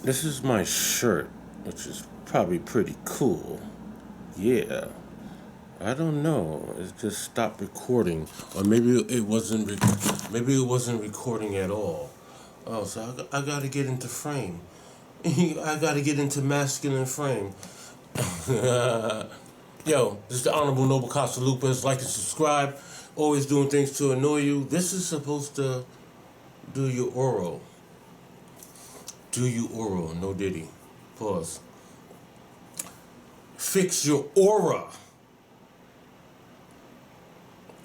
This is my shirt, which is probably pretty cool. Yeah. I don't know. It just stopped recording, or maybe it wasn't recording at all. Oh, so I got to get into frame. I got to get into masculine frame. Yo, this is the Honorable Noble Casalupus. Like and subscribe. Always doing things to annoy you. This is supposed to do your oral. Do you oral? No diddy. Pause. Fix your aura,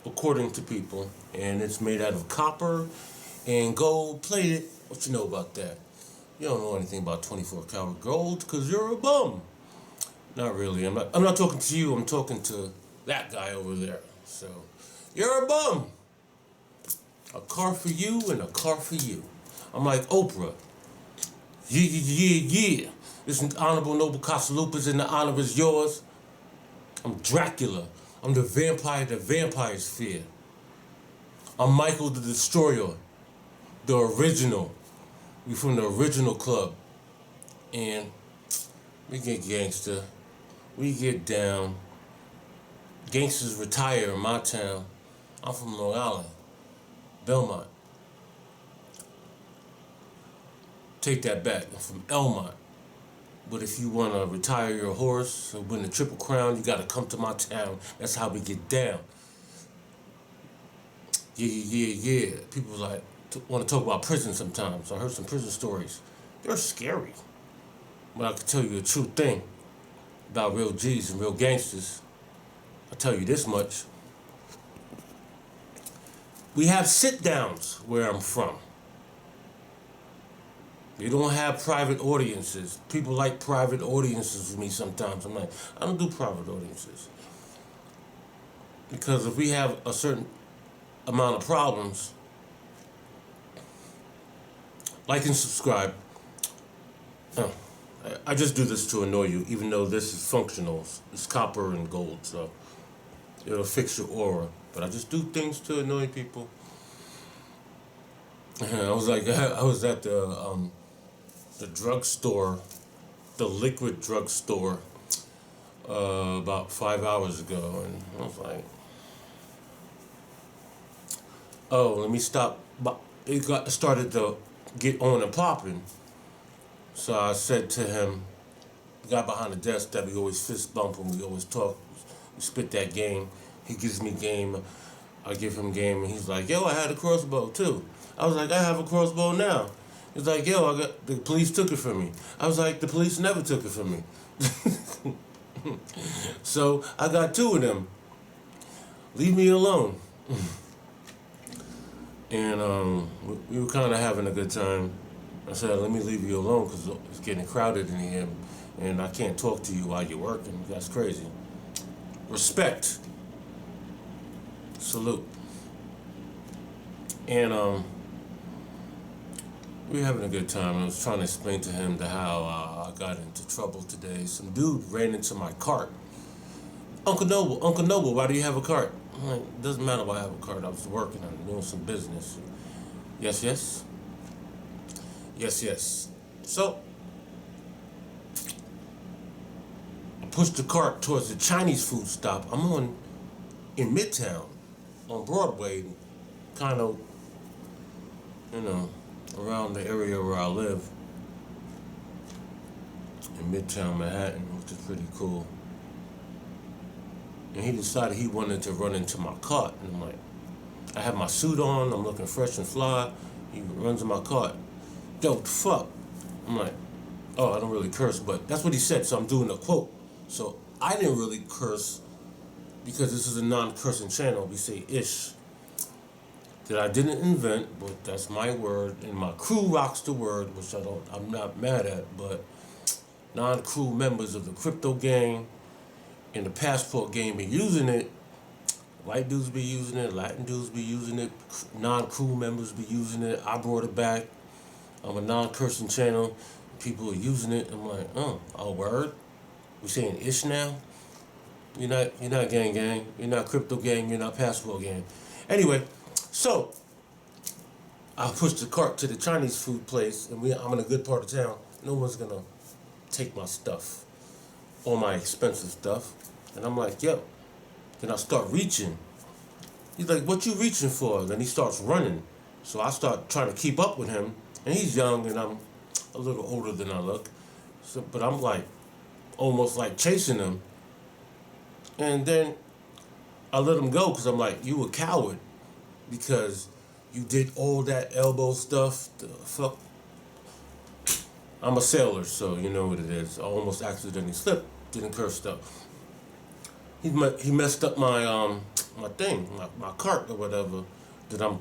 according to people, and it's made out of copper and gold plated. What you know about that? You don't know anything about 24 karat gold because you're a bum. Not really. I'm not talking to you. I'm talking to that guy over there. So you're a bum. A car for you and a car for you. I'm like Oprah. Yeah. This is Honorable Noble Casalupus, and the honor is yours. I'm Dracula. I'm the vampire that vampires fear. I'm Michael the Destroyer, the original. We from the original club. And we get gangster. We get down. Gangsters retire in my town. I'm from Long Island, Belmont. Take that back. I'm from Elmont. But if you want to retire your horse or win the Triple Crown, you got to come to my town. That's how we get down. Yeah. People like want to talk about prison sometimes. I heard some prison stories. They're scary. But I can tell you a true thing about real G's and real gangsters. I'll tell you this much. We have sit-downs where I'm from. They don't have private audiences. People like private audiences with me sometimes. I'm like, I don't do private audiences. Because if we have a certain amount of problems, like and subscribe. Oh, I just do this to annoy you, even though this is functional. It's copper and gold, so it'll fix your aura. But I just do things to annoy people. I was at the drugstore, the liquid drugstore, about 5 hours ago, and I was like, oh, let me stop. It started to get on and popping. So I said to him, the guy behind the desk that we always fist bump when we always talk, we spit that game. He gives me game, I give him game, and he's like, yo, I had a crossbow too. I was like, I have a crossbow now. He's like, yo, the police took it from me. I was like, the police never took it from me. So I got two of them. Leave me alone. And we were kind of having a good time. I said, let me leave you alone because it's getting crowded in here and I can't talk to you while you're working. That's crazy. Respect. Salute. And we were having a good time. I was trying to explain to him how I got into trouble today. Some dude ran into my cart. Uncle Noble, why do you have a cart? I'm like, it doesn't matter why I have a cart. I was working. I'm doing some business. Yes. So, I pushed the cart towards the Chinese food stop. I'm in Midtown, on Broadway, kind of, around the area where I live, in Midtown Manhattan, which is pretty cool. And he decided he wanted to run into my cart. And I'm like, I have my suit on, I'm looking fresh and fly. He runs in my cart. Yo, what the fuck? I'm like, oh, I don't really curse, but that's what he said, so I'm doing a quote. So I didn't really curse because this is a non-cursing channel. We say ish. That I didn't invent, but that's my word, and my crew rocks the word, which I'm not mad at, but non-crew members of the crypto gang and the passport game be using it. White dudes be using it, Latin dudes be using it, non-crew members be using it. I brought it back. I'm a non-cursing channel. People are using it. I'm like, oh, word? We saying ish now? You're not gang. You're not crypto gang. You're not passport gang. Anyway, so I pushed the cart to the Chinese food place, and I'm in a good part of town. No one's gonna take my stuff, all my expensive stuff. And I'm like, yo. Then I start reaching. He's like, what you reaching for? Then he starts running. So I start trying to keep up with him. And he's young and I'm a little older than I look. So, but I'm like, almost like chasing him. And then I let him go because I'm like, you a coward. Because you did all that elbow stuff. The fuck. I'm a sailor, so you know what it is. I almost accidentally slipped. Didn't curse up. He messed up my thing, my cart or whatever. But I'm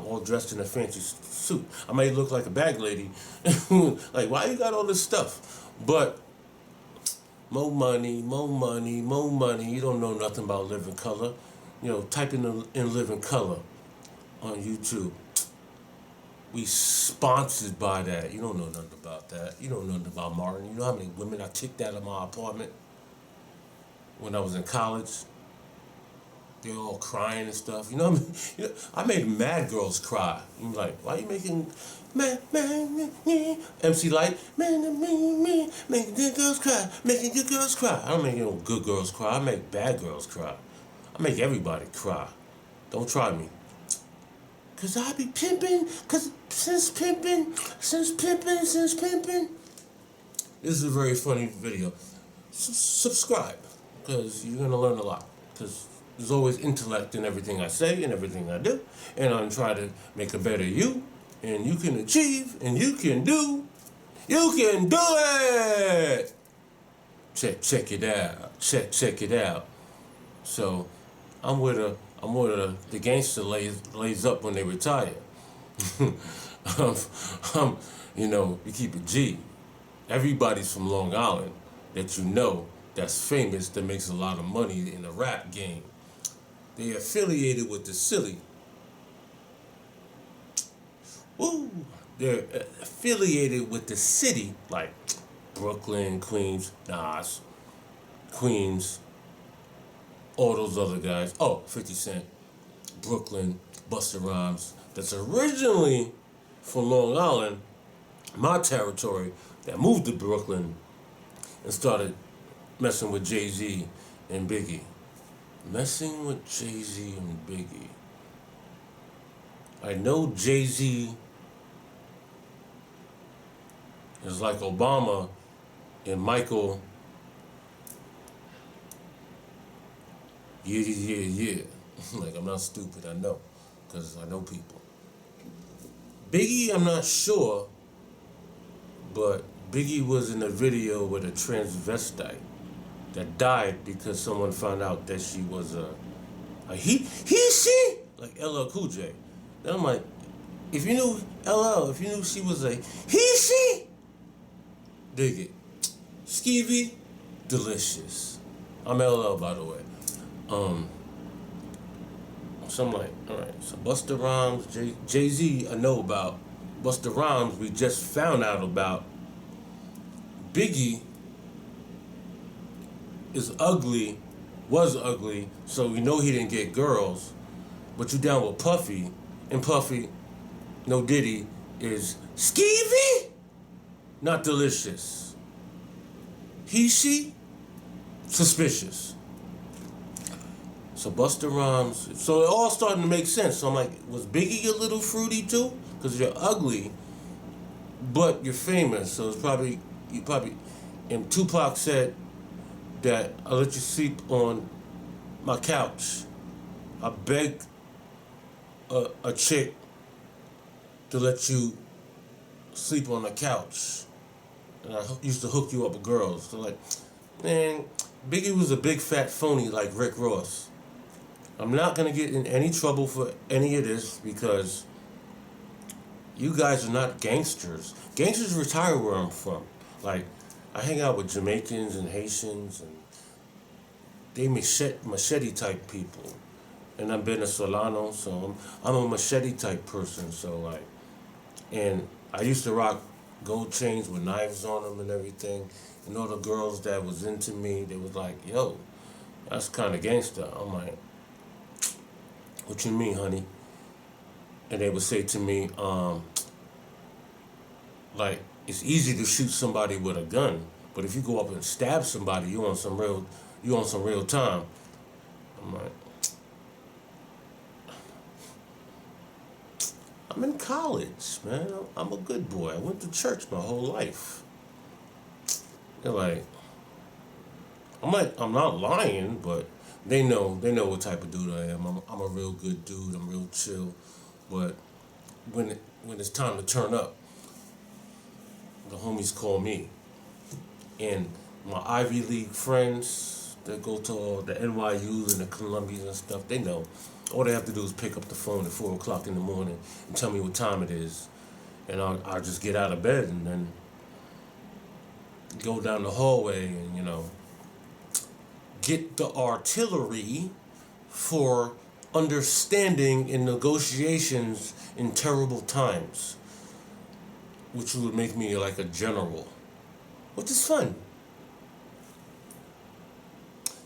all dressed in a fancy suit. I may look like a bag lady. Like, why you got all this stuff? But more money, more money, more money. You don't know nothing about Living Color. You know, type in Living Color on YouTube. We sponsored by that. You don't know nothing about that. You don't know nothing about Martin. You know how many women I kicked out of my apartment when I was in college? They're all crying and stuff. You know what I mean? You know, I made mad girls cry. I'm like, why are you making MC Light, making good girls cry, making good girls cry. I don't make no good girls cry. I make bad girls cry. I make everybody cry. Don't try me. Cause I be pimping, since pimping. This is a very funny video. Subscribe, because you're gonna learn a lot. Because there's always intellect in everything I say and everything I do. And I'm trying to make a better you. And you can achieve, and you can do. You can do it! Check it out. Check it out. So, I'm with the gangster lays up when they retire. You know, you keep it G. Everybody's from Long Island that you know that's famous, that makes a lot of money in the rap game. They affiliated with the silly. Woo! They're affiliated with the city, like Brooklyn, Queens, Nas, Queens, all those other guys. Oh, 50 Cent, Brooklyn, Busta Rhymes. That's originally from Long Island, my territory, that moved to Brooklyn and started messing with Jay-Z and Biggie. Messing with Jay-Z and Biggie. I know Jay-Z is like Obama and Michael. Yeah. Like, I'm not stupid, I know. Because I know people. Biggie, I'm not sure. But Biggie was in a video with a transvestite that died because someone found out that she was a she? Like LL Cool J. Then I'm like, if you knew if you knew she was a she? Dig it. Skeevy, delicious. I'm LL, by the way. So I'm like, alright, so Busta Rhymes, Jay-Z, I know about. Busta Rhymes, we just found out about. Biggie is ugly, was ugly, so we know he didn't get girls. But you down with Puffy, and Puffy, no Diddy, is skeevy, not delicious. She, suspicious. So Busta Rhymes, so it all starting to make sense. So I'm like, was Biggie a little fruity too? Because you're ugly, but you're famous. So it's probably, and Tupac said that I'll let you sleep on my couch. I begged a chick to let you sleep on the couch. And I used to hook you up with girls. So like, man, Biggie was a big fat phony like Rick Ross. I'm not going to get in any trouble for any of this because you guys are not gangsters. Gangsters retire where I'm from. Like, I hang out with Jamaicans and Haitians, and they machete type people. And I'm Venezolano, so I'm a machete type person. So like, and I used to rock gold chains with knives on them and everything. And all the girls that was into me, they was like, yo, that's kind of gangster. I'm like, what you mean, honey? And they would say to me, Like, it's easy to shoot somebody with a gun, but if you go up and stab somebody, you on some real time. I'm like, I'm in college, man. I'm a good boy. I went to church my whole life. They're like, I'm not lying, but they know what type of dude I am. I'm a real good dude. I'm real chill. But when it's time to turn up, the homies call me. And my Ivy League friends that go to all the NYUs and the Columbias and stuff, they know. All they have to do is pick up the phone at 4 o'clock in the morning and tell me what time it is. And I'll just get out of bed and then go down the hallway and, get the artillery for understanding in negotiations in terrible times, which would make me like a general, which is fun.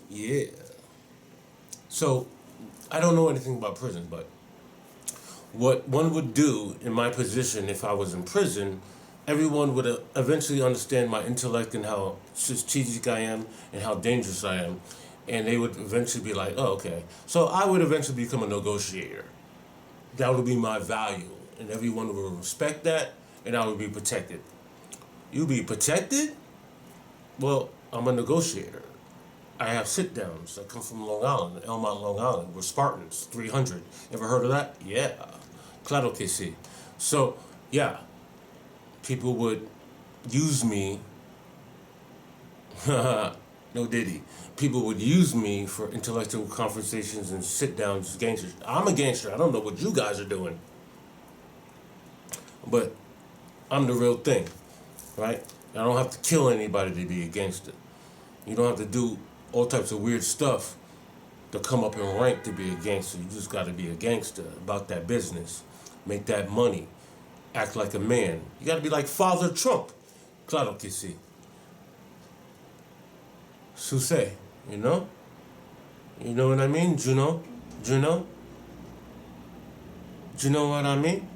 Yeah. So, I don't know anything about prison, but what one would do in my position if I was in prison, everyone would eventually understand my intellect and how strategic I am and how dangerous I am. And they would eventually be like, oh, okay. So I would eventually become a negotiator. That would be my value. And everyone would respect that, and I would be protected. You be protected? Well, I'm a negotiator. I have sit-downs. I come from Long Island, Elmont, Long Island. We're Spartans, 300. Ever heard of that? Yeah. Claro que sí. So, yeah. People would use me. No diddy. People would use me for intellectual conversations and sit-downs as gangsters. I'm a gangster. I don't know what you guys are doing. But I'm the real thing, right? I don't have to kill anybody to be a gangster. You don't have to do all types of weird stuff to come up in rank to be a gangster. You just got to be a gangster about that business. Make that money. Act like a man. You got to be like Father Trump. Claro que sí. Suse, you know? You know what I mean? Juno? You know what I mean?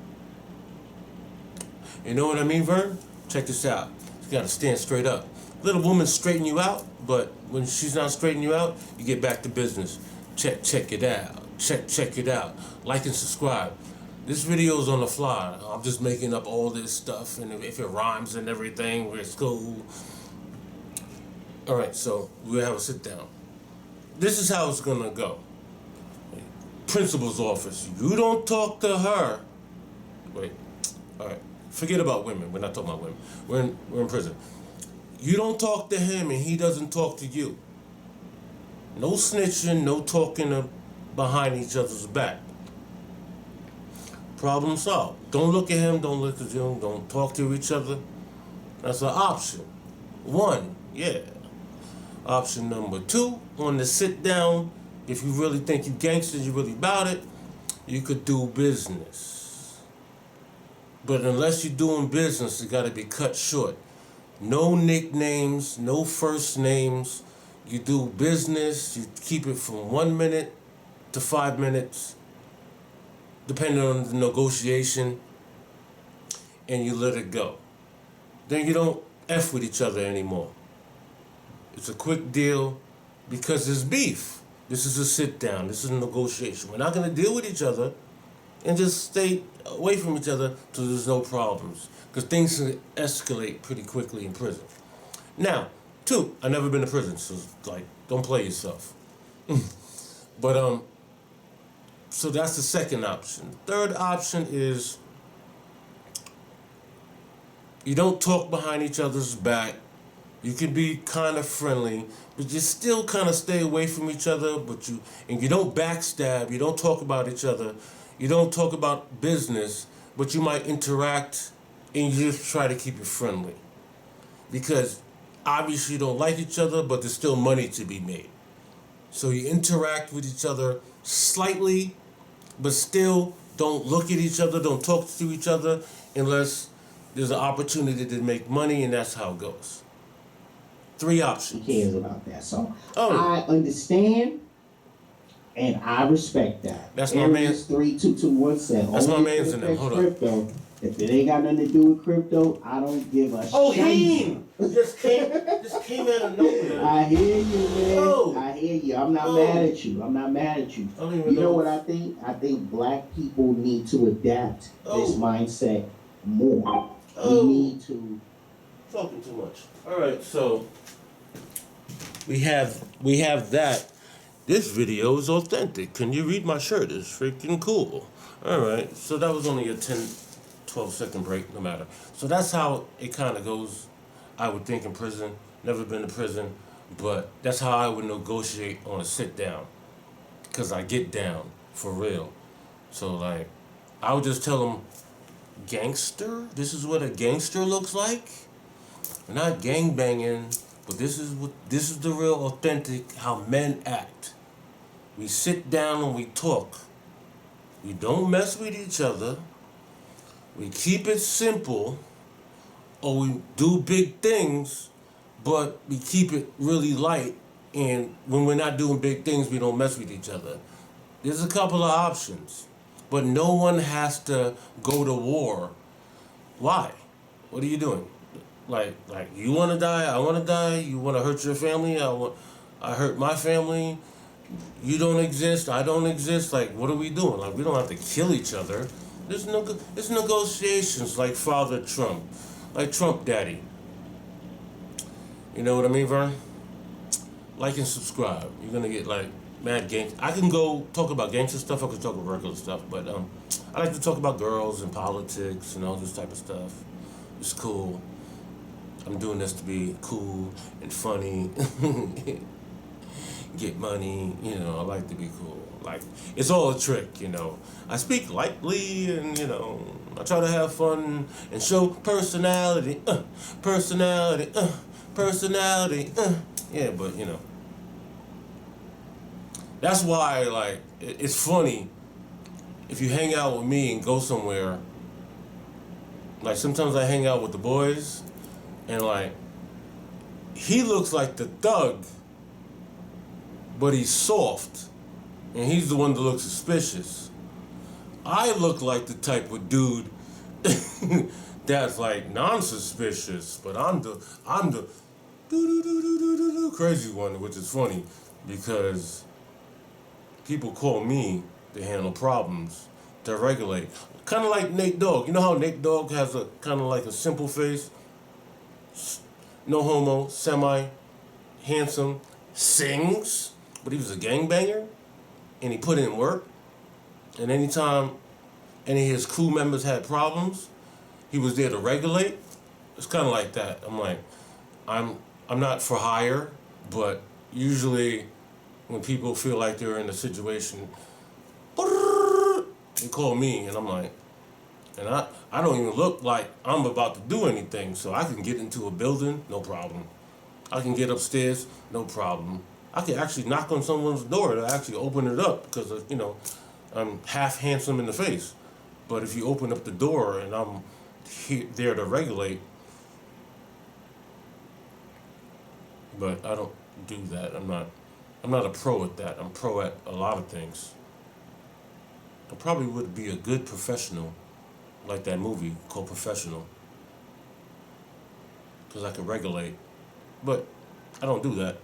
You know what I mean, Vern? Check this out. You gotta stand straight up. Little woman straighten you out, but when she's not straightening you out, you get back to business. Check it out. Check it out. Like and subscribe. This video is on the fly. I'm just making up all this stuff, and if it rhymes and everything, it's cool. All right, so we'll have a sit down. This is how it's gonna go. Principal's office. You don't talk to her. Wait. All right. Forget about women. We're not talking about women. We're in prison. You don't talk to him, and he doesn't talk to you. No snitching. No talking behind each other's back. Problem solved. Don't look at him. Don't look at you. Don't talk to each other. That's an option. 1. Yeah. Option number 2, on the sit down, if you really think you gangsters, you really about it, you could do business. But unless you're doing business, it got to be cut short. No nicknames, no first names. You do business, you keep it from 1 minute to 5 minutes, depending on the negotiation, and you let it go. Then you don't F with each other anymore. It's a quick deal because there's beef. This is a sit down. This is a negotiation. We're not going to deal with each other and just stay away from each other till there's no problems. Because things can escalate pretty quickly in prison. Now, 2, I've never been to prison, so don't play yourself. But, so that's the second option. Third option is you don't talk behind each other's back. You can be kind of friendly, but you still kind of stay away from each other. And you don't backstab. You don't talk about each other. You don't talk about business, but you might interact, and you just try to keep it friendly, because obviously you don't like each other, but there's still money to be made. So you interact with each other slightly, but still don't look at each other, don't talk to each other unless there's an opportunity to make money, and that's how it goes. 3 options. He cares about that. So I understand and I respect that. That's my man. 3221 said. That's my man's in them. Hold on. If it ain't got nothing to do with crypto, I don't give a Oh, shit. Heen! Just came out of nowhere. I hear you, man. Oh. I hear you. I'm not Oh. mad at you. I'm not mad at you. I don't even You know what I think? I think black people need to adapt this mindset more. We need to. Talking too much. All right, so we have that. This video is authentic. Can you read my shirt? It's freaking cool. All right, so that was only a 10, 12-second break, no matter. So that's how it kind of goes, I would think, in prison. Never been to prison, but that's how I would negotiate on a sit down. Because I get down, for real. So, like, I would just tell them, gangster? This is what a gangster looks like? We're not gang banging, but this is the real authentic how men act. We sit down and we talk. We don't mess with each other. We keep it simple, or we do big things, but we keep it really light. And when we're not doing big things, we don't mess with each other. There's a couple of options, but no one has to go to war. Why? What are you doing? Like you want to die, I want to die. You want to hurt your family, I hurt my family. You don't exist, I don't exist. Like, what are we doing? Like, we don't have to kill each other. There's negotiations like Father Trump, like Trump Daddy. You know what I mean, Vern? Like and subscribe. You're gonna get like mad gang. I can go talk about gangster stuff. I can talk about regular stuff, but I like to talk about girls and politics and all this type of stuff. It's cool. I'm doing this to be cool and funny. Get money, you know, I like to be cool. Like, it's all a trick, you know. I speak lightly and, you know, I try to have fun and show personality. Personality. Yeah, but, you know. That's why, like, it's funny if you hang out with me and go somewhere. Like, sometimes I hang out with the boys and, like, he looks like the thug, but he's soft, and he's the one that looks suspicious. I look like the type of dude that's like non-suspicious, but I'm the crazy one, which is funny because people call me to handle problems, to regulate. Kind of like Nate Dogg. You know how Nate Dogg has a kind of like a simple face, no homo, semi-handsome, sings. But he was a gangbanger, and he put in work. And anytime any of his crew members had problems, he was there to regulate. It's kind of like that. I'm like, I'm not for hire, but usually when people feel like they're in a situation, they call me, and I'm like, and I don't even look like I'm about to do anything, so I can get into a building, no problem. I can get upstairs, no problem. I can actually knock on someone's door to actually open it up because, you know, I'm half handsome in the face. But if you open up the door and I'm there to regulate, but I don't do that. I'm not a pro at that. I'm pro at a lot of things. I probably would be a good professional, like that movie called Professional, because I can regulate. But I don't do that.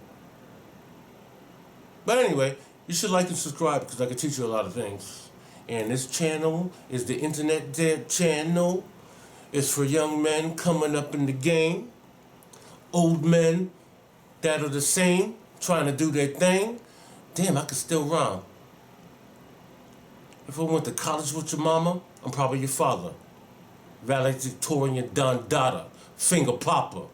But anyway, you should like and subscribe because I can teach you a lot of things. And this channel is the Internet Dead channel. It's for young men coming up in the game, old men that are the same, trying to do their thing. Damn, I can still rhyme. If I went to college with your mama, I'm probably your father. Valedictorian Don Dada, finger popper.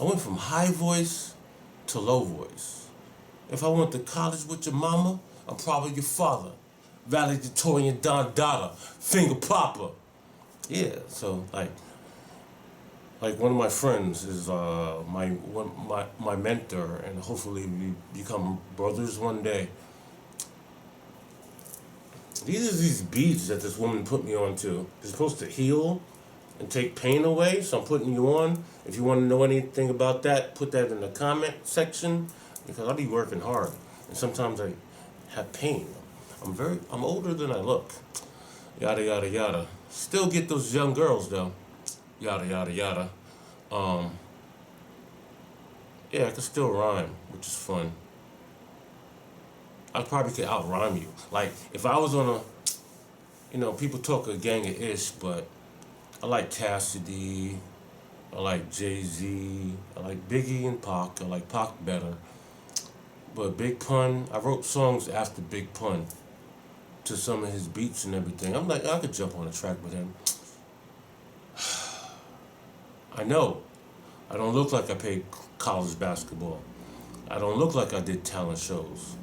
I went from high voice to low voice. If I went to college with your mama, I'm probably your father. Valedictorian Don Dada, finger popper. Yeah, so like one of my friends is my mentor, and hopefully we become brothers one day. These are these beads that this woman put me on to. They're supposed to heal and take pain away, so I'm putting you on. If you want to know anything about that, put that in the comment section, because I'll be working hard, and sometimes I have pain. I'm older than I look. Yada, yada, yada. Still get those young girls, though. Yada, yada, yada. Yeah, I can still rhyme, which is fun. I probably could out rhyme you. Like, if I was on a, people talk a gang of ish, but I like Cassidy, I like Jay-Z, I like Biggie and Pac, I like Pac better. But Big Pun, I wrote songs after Big Pun to some of his beats and everything. I'm like, I could jump on a track with him. I know. I don't look like I played college basketball. I don't look like I did talent shows.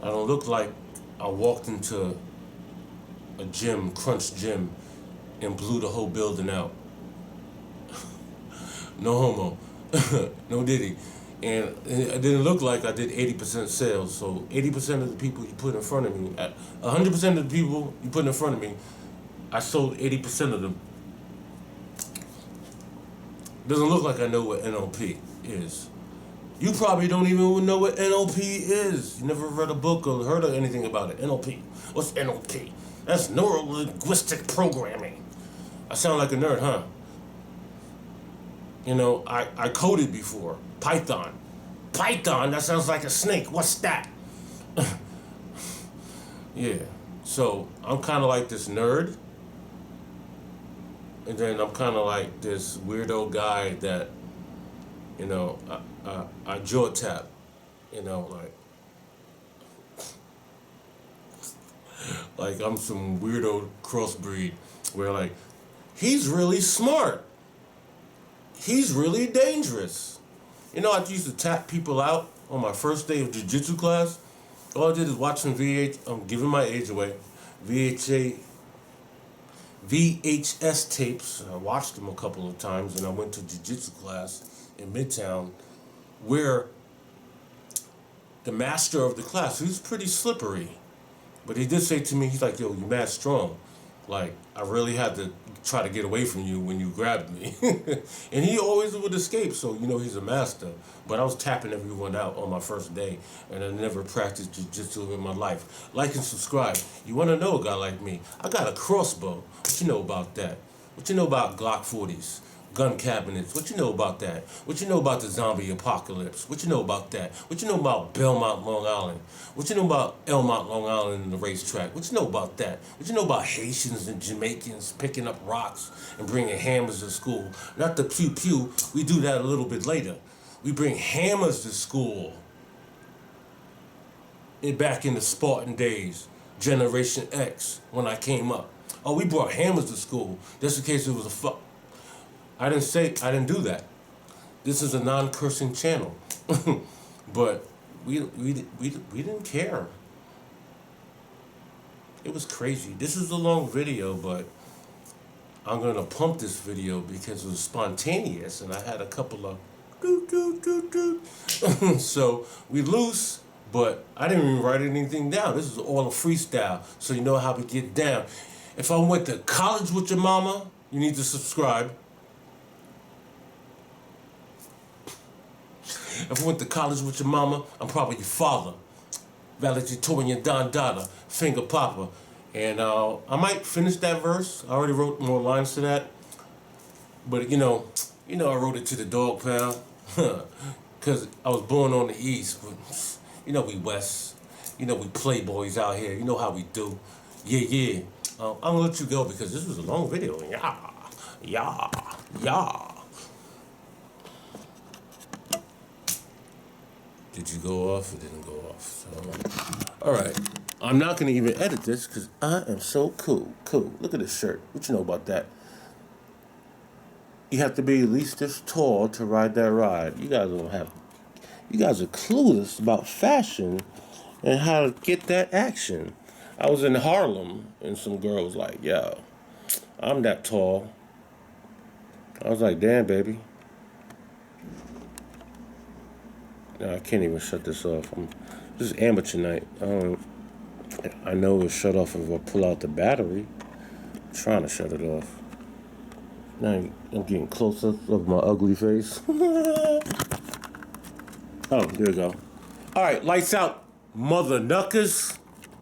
I don't look like I walked into a gym, Crunch Gym, and blew the whole building out. No homo. No diddy. And it didn't look like I did 80% sales. So 80% of the people you put in front of me, 100% of the people you put in front of me, I sold 80% of them. Doesn't look like I know what NLP is. You probably don't even know what NLP is. You never read a book or heard of anything about it. NLP. What's NLP? That's neuro-linguistic programming. I sound like a nerd, huh? I coded before. Python. Python? That sounds like a snake. What's that? Yeah. So I'm kind of like this nerd. And then I'm kind of like this weirdo guy that, I jaw tap, like I'm some weirdo crossbreed where like, he's really smart. He's really dangerous. I used to tap people out on my first day of jiu-jitsu class. All I did is watch some I'm giving my age away, VHS tapes. I watched them a couple of times, and I went to jiu-jitsu class in Midtown where the master of the class, he was pretty slippery, but he did say to me, he's like, yo, you mad strong. Like, I really had to try to get away from you when you grabbed me. And he always would escape, so he's a master. But I was tapping everyone out on my first day, and I never practiced jiu-jitsu in my life. Like and subscribe. You want to know a guy like me? I got a crossbow. What you know about that? What you know about Glock 40s? Gun cabinets. What you know about that? What you know about the zombie apocalypse? What you know about that? What you know about Belmont, Long Island? What you know about Elmont, Long Island and the racetrack? What you know about that? What you know about Haitians and Jamaicans picking up rocks and bringing hammers to school? Not the pew-pew. We do that a little bit later. We bring hammers to school. Back in the Spartan days, Generation X, when I came up. Oh, we brought hammers to school just in case it was a fuck. I didn't do that. This is a non-cursing channel. But we didn't care. It was crazy. This is a long video, but I'm going to pump this video because it was spontaneous and I had a couple of so we loose, but I didn't even write anything down. This is all a freestyle, so you know how we get down. If I went to college with your mama, you need to subscribe. If I went to college with your mama, I'm probably your father. Valedictorian Don Dada, Finger Papa. And I might finish that verse. I already wrote more lines to that. But I wrote it to the dog pound. Because I was born on the East. But, we West. We playboys out here. You know how we do. Yeah. I'm going to let you go because this was a long video. Yeah. Did you go off? It didn't go off. So, all right. I'm not going to even edit this because I am so cool. Look at this shirt. What you know about that? You have to be at least this tall to ride that ride. You guys are clueless about fashion and how to get that action. I was in Harlem and some girl was like, yo, I'm that tall. I was like, damn, baby. No, I can't even shut this off. This is amateur night. I know it'll shut off if I pull out the battery. I'm trying to shut it off. Now I'm getting closer of my ugly face. Oh, there we go. All right, lights out, mother knuckers.